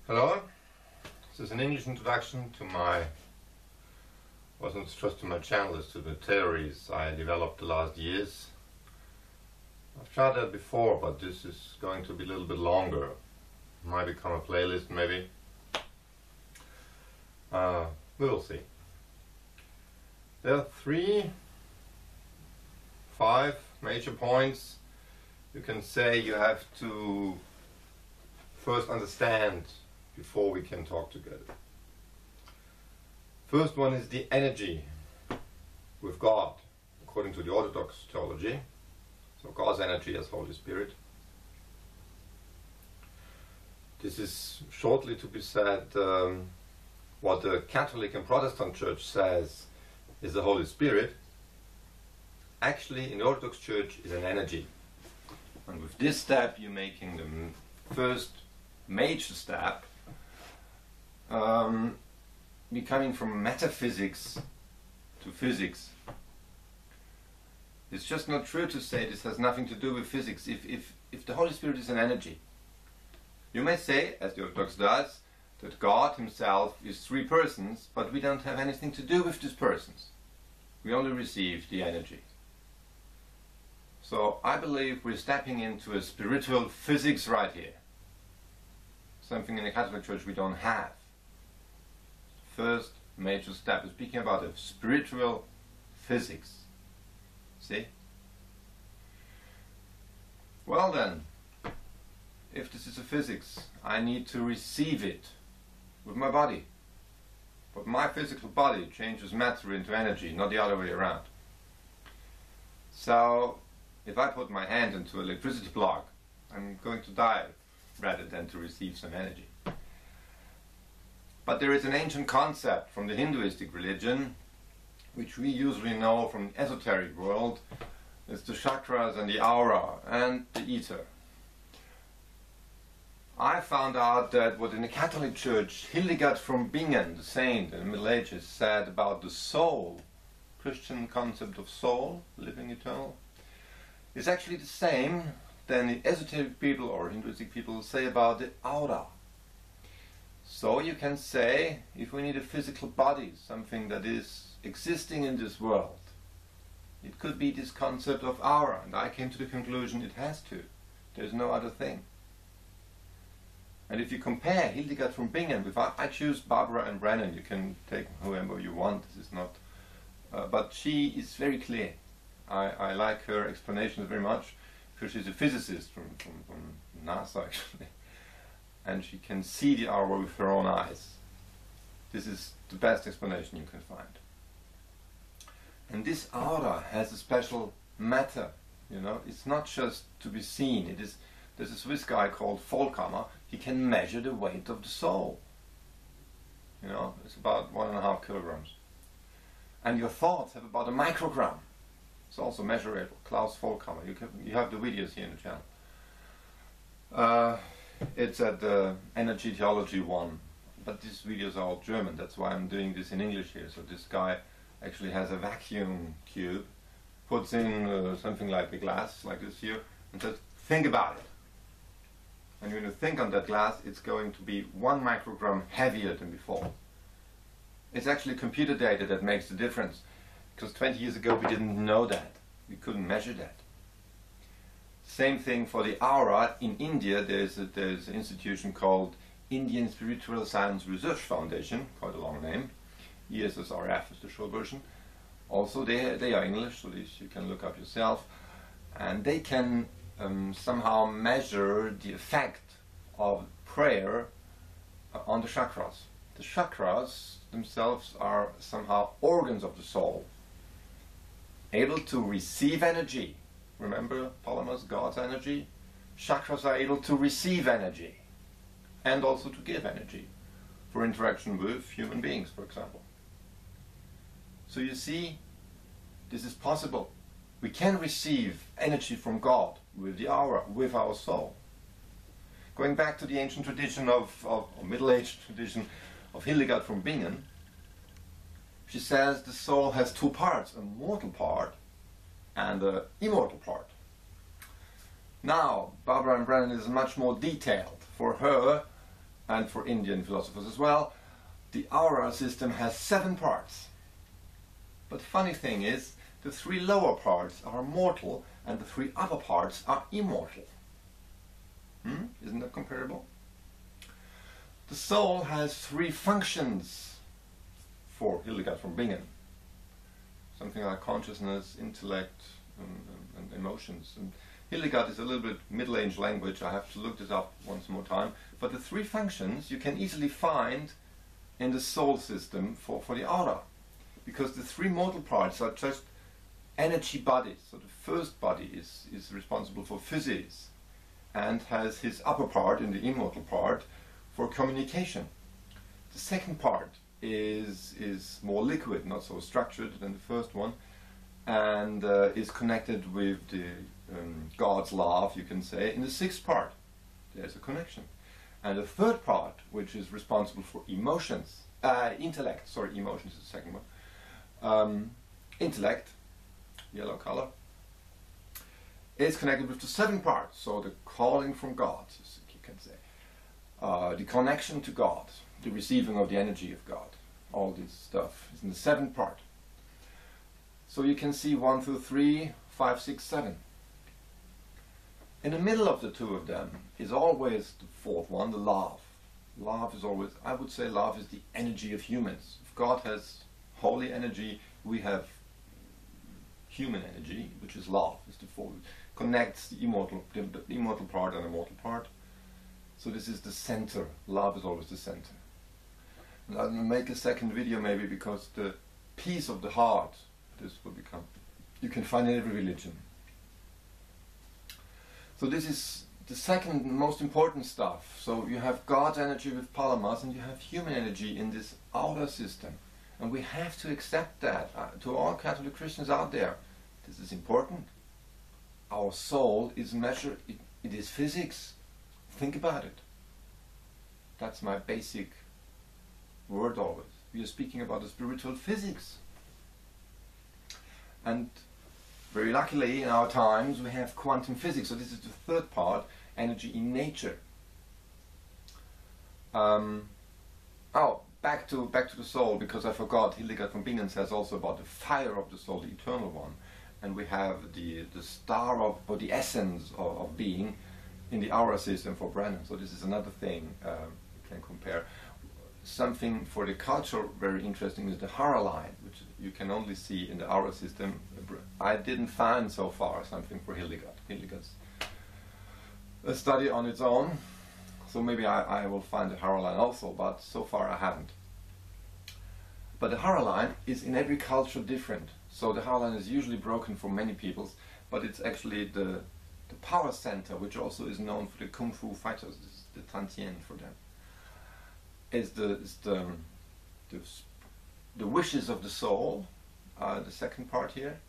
Hello, this is an English introduction to wasn't just to my channel, it's to the theories I developed the last years. I've tried that before, but this is going to be a little bit longer. Might become a playlist maybe. We will see. There are 5 major points you can say you have to first understand before we can talk together. First one is the energy with God, according to the Orthodox theology. So God's energy as Holy Spirit. This is shortly to be said what the Catholic and Protestant Church says is the Holy Spirit. Actually, in the Orthodox Church is an energy. And with this step you're making the first major step, becoming from metaphysics to physics. It's just not true to say this has nothing to do with physics if the Holy Spirit is an energy. You may say, as the Orthodox does, that God himself is 3 persons, but we don't have anything to do with these persons. We only receive the energy. So I believe we're stepping into a spiritual physics right here. Something in the Catholic Church we don't have. First major step is speaking about a spiritual physics. See? Well then, if this is a physics, I need to receive it with my body. But my physical body changes matter into energy, not the other way around. So, if I put my hand into an electricity plug, I'm going to die rather than to receive some energy. But there is an ancient concept from the Hinduistic religion, which we usually know from the esoteric world. It's the chakras and the aura and the ether. I found out that what in the Catholic Church Hildegard from Bingen, the saint in the Middle Ages, said about the soul, Christian concept of soul, living eternal, is actually the same than the esoteric people or Hinduistic people say about the aura. So you can say, if we need a physical body, something that is existing in this world, it could be this concept of aura, and I came to the conclusion it has to. There's no other thing. And if you compare Hildegard from Bingen with, I choose Barbara and Brennan, you can take whoever you want, this is not, but she is very clear. I like her explanations very much, because she's a physicist from NASA actually, and she can see the aura with her own eyes. This is the best explanation you can find. And this aura has a special matter, you know, it's not just to be seen. There's a Swiss guy called Volkammer, he can measure the weight of the soul. You know, it's about 1.5 kilograms. And your thoughts have about a microgram. It's also measurable. Klaus Volkammer. You have the videos here in the channel. It's at the Energy Theology 1. But these videos are all German. That's why I'm doing this in English here. So this guy actually has a vacuum tube, puts in something like a glass, like this here, and says, think about it. And when you think on that glass, it's going to be 1 microgram heavier than before. It's actually computer data that makes the difference. Because 20 years ago we didn't know that. We couldn't measure that. Same thing for the aura. In India there's an institution called Indian Spiritual Science Research Foundation, quite a long name. ESSRF is the short version. Also they are English, so this you can look up yourself. And they can somehow measure the effect of prayer on the chakras. The chakras themselves are somehow organs of the soul, able to receive energy. Remember Palamas, God's energy? Chakras are able to receive energy and also to give energy for interaction with human beings, for example. So you see, this is possible. We can receive energy from God with the aura, with our soul. Going back to the ancient tradition or middle-aged tradition of Hildegard from Bingen, she says the soul has 2 parts, a mortal part and an immortal part. Now, Barbara and Brennan is much more detailed. For her, and for Indian philosophers as well, the aura system has 7 parts. But the funny thing is, the 3 lower parts are mortal and the 3 upper parts are immortal. Isn't that comparable? The soul has 3 functions for Hildegard von Bingen. Something like consciousness, intellect, and emotions. And Hildegard is a little bit middle-aged language. I have to look this up once more time. But the 3 functions you can easily find in the soul system for the aura. Because the 3 mortal parts are just energy bodies. So the first body is responsible for physics and has his upper part, in the immortal part, for communication. The second part is more liquid, not so structured than the first one, and is connected with the God's love, you can say. In the 6th part, there's a connection. And the 3rd part, which is responsible for emotions, intellect, sorry, emotions is the second one, intellect, yellow color, is connected with the 7th part, so the calling from God, you can say, the connection to God, the receiving of the energy of God, all this stuff is in the 7th part. So you can see 1 through 3, 5, 6, 7. In the middle of the 2 of them is always the 4th one, the love. Love is always, I would say love is the energy of humans. If God has holy energy, we have human energy, which is love, is the 4th. Connects the immortal part and the mortal part. So this is the center. Love is always the center. And I'll make a second video maybe, because the peace of the heart, this will become, you can find in every religion. So this is the second most important stuff. So you have God's energy with Palamas and you have human energy in this outer system. And we have to accept that. To all Catholic Christians out there, this is important. Our soul is measured, it is physics. Think about it. That's my basic word always. We are speaking about the spiritual physics. And very luckily in our times we have quantum physics. So this is the 3rd part, energy in nature. Back to the soul, because I forgot, Hildegard von Bingen says also about the fire of the soul, the eternal one. And we have the star of, or the essence of being in the aura system for Brennan. So this is another thing we can compare. Something for the culture very interesting is the Hara line, which you can only see in the aura system. I didn't find so far something for Hildegard. Hildegard's a study on its own, so maybe I will find the Hara line also, but so far I haven't. But the Hara line is in every culture different. So the Hara line is usually broken for many peoples, but it's actually the power center, which also is known for the Kung Fu fighters, the Tantien for them. Is the wishes of the soul, the second part here,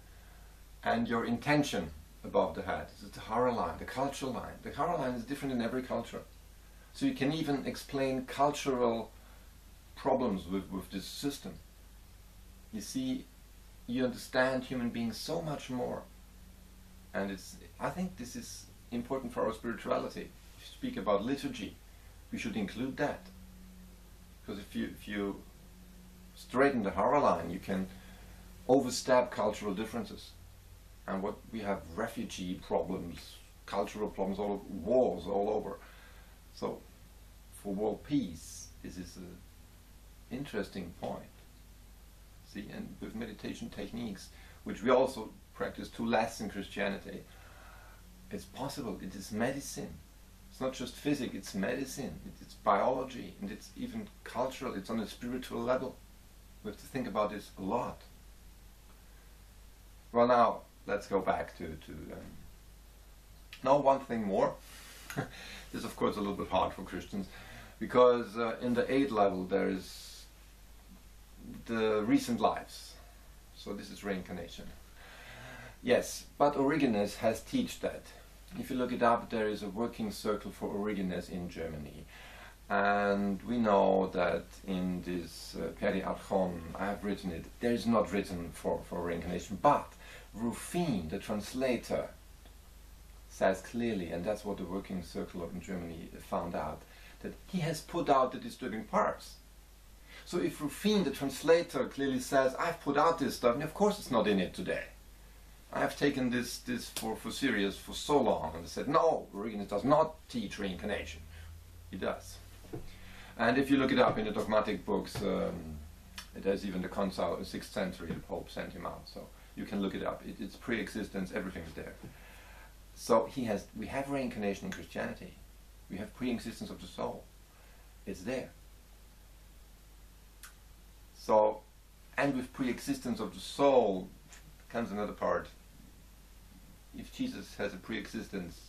and your intention above the head. This is the Hara line, the cultural line. The Hara line is different in every culture. So you can even explain cultural problems with this system. You see, you understand human beings so much more. And I think this is important for our spirituality. If you speak about liturgy, we should include that. Because if you straighten the Hara line, you can overstep cultural differences. And what we have refugee problems, cultural problems, all over, wars all over. So for world peace, this is an interesting point. See, and with meditation techniques, which we also practice too less in Christianity, it's possible. It is medicine. It's not just physics, it's medicine, it's biology, and it's even cultural, it's on a spiritual level. We have to think about this a lot. Well, now, let's go back to now one thing more. This is of course a little bit hard for Christians, because in the 8th level there is the recent lives. So this is reincarnation. Yes, but Origenes has taught that. If you look it up, there is a working circle for Origenes in Germany. And we know that in this Periarchon, I have written it, there is not written for reincarnation, but Ruffin, the translator, says clearly, and that's what the working circle in Germany found out, that he has put out the disturbing parts. So if Rufin, the translator, clearly says, I've put out this stuff, and of course it's not in it today. I have taken this for serious for so long, and they said, no, Origenes does not teach reincarnation. He does. And if you look it up in the dogmatic books, there's even the Concile in the 6th century, the Pope sent him out, so you can look it up. It's pre-existence, everything is there. So we have reincarnation in Christianity. We have pre-existence of the soul. It's there. So, and with pre-existence of the soul comes another part. If Jesus has a pre-existence,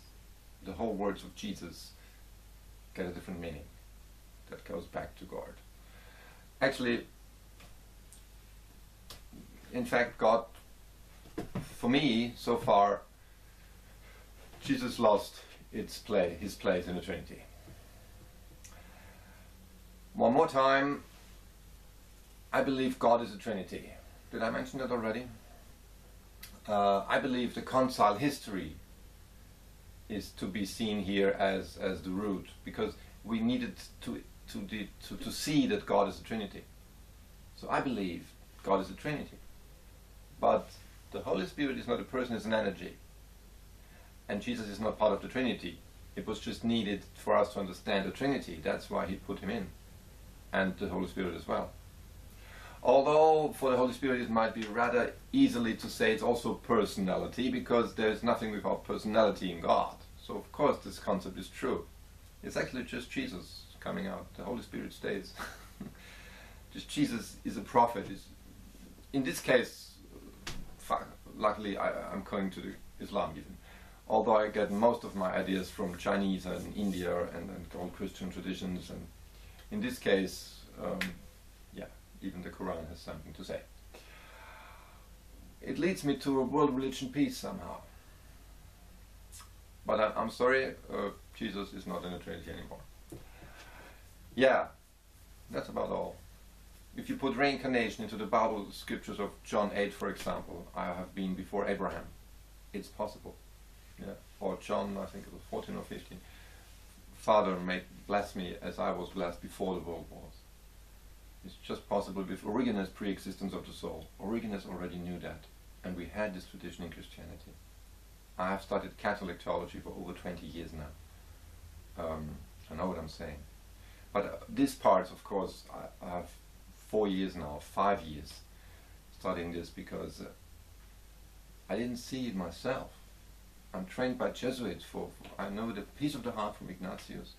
the whole words of Jesus get a different meaning. That goes back to God. Actually, in fact, God, for me, so far, Jesus lost his place in the Trinity. One more time, I believe God is a Trinity. Did I mention that already? I believe the concile history is to be seen here as the root, because we needed to see that God is a Trinity. So I believe God is a Trinity. But the Holy Spirit is not a person, it's an energy. And Jesus is not part of the Trinity. It was just needed for us to understand the Trinity. That's why he put him in. And the Holy Spirit as well. Although for the Holy Spirit it might be rather easily to say it's also personality, because there's nothing without personality in God. So of course this concept is true. It's actually just Jesus coming out. The Holy Spirit stays. Just Jesus is a prophet. In this case, luckily I'm going to the Islam even. Although I get most of my ideas from Chinese and India and old Christian traditions, and in this case, even the Quran has something to say. It leads me to a world religion peace somehow. But I'm sorry, Jesus is not in the Trinity anymore. Yeah, that's about all. If you put reincarnation into the Bible scriptures of John 8, for example, I have been before Abraham. It's possible. Yeah. Or John, I think it was 14 or 15. Father, bless me as I was blessed before the world was. It's just possible with Origenes' pre-existence of the soul. Origenes already knew that, and we had this tradition in Christianity. I have studied Catholic theology for over 20 years now. I know what I'm saying. But this part, of course, I have 4 years now, 5 years studying this, because I didn't see it myself. I'm trained by Jesuits I know the Peace of the Heart from Ignatius.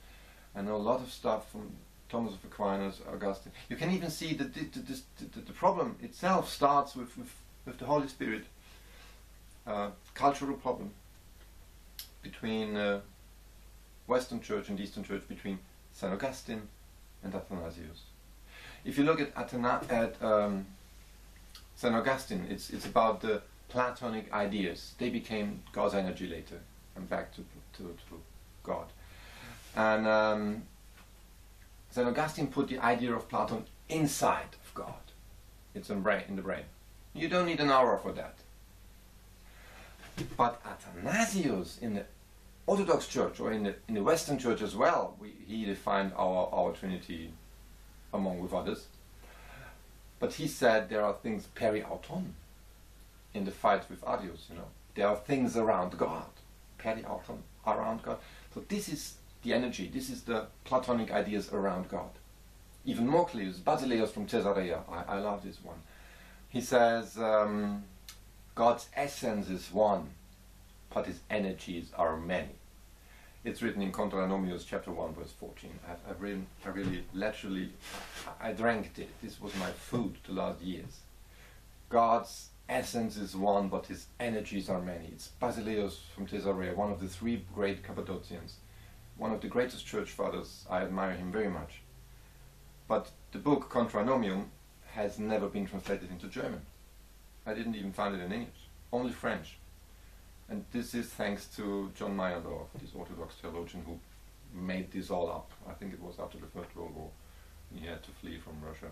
I know a lot of stuff from Thomas of Aquinas, Augustine. You can even see that the problem itself starts with the Holy Spirit. Cultural problem between Western Church and Eastern Church, between St. Augustine and Athanasius. If you look at St. Augustine, it's about the Platonic ideas. They became God's energy later, and back to God. And St. Augustine put the idea of Plato inside of God. It's in the brain. You don't need an aura for that. But Athanasius, in the Orthodox Church, or in the Western Church as well, he defined our Trinity with others. But he said there are things peri auton, in the fight with Arius, There are things around God, peri auton, around God. So this is the energy, this is the Platonic ideas around God. Even more clear, Basileus from Caesarea, I love this one. He says, God's essence is one, but his energies are many. It's written in Quantenphysiks chapter 1 verse 14. I really literally, I drank it. This was my food the last years. God's essence is one, but his energies are many. It's Basileus from Caesarea, one of the 3 great Cappadocians. One of the greatest church fathers. I admire him very much. But the book Quantenphysiks has never been translated into German. I didn't even find it in English, only French. And this is thanks to John Meyerdorff, this Orthodox theologian who made this all up. I think it was after the First World War. He had to flee from Russia.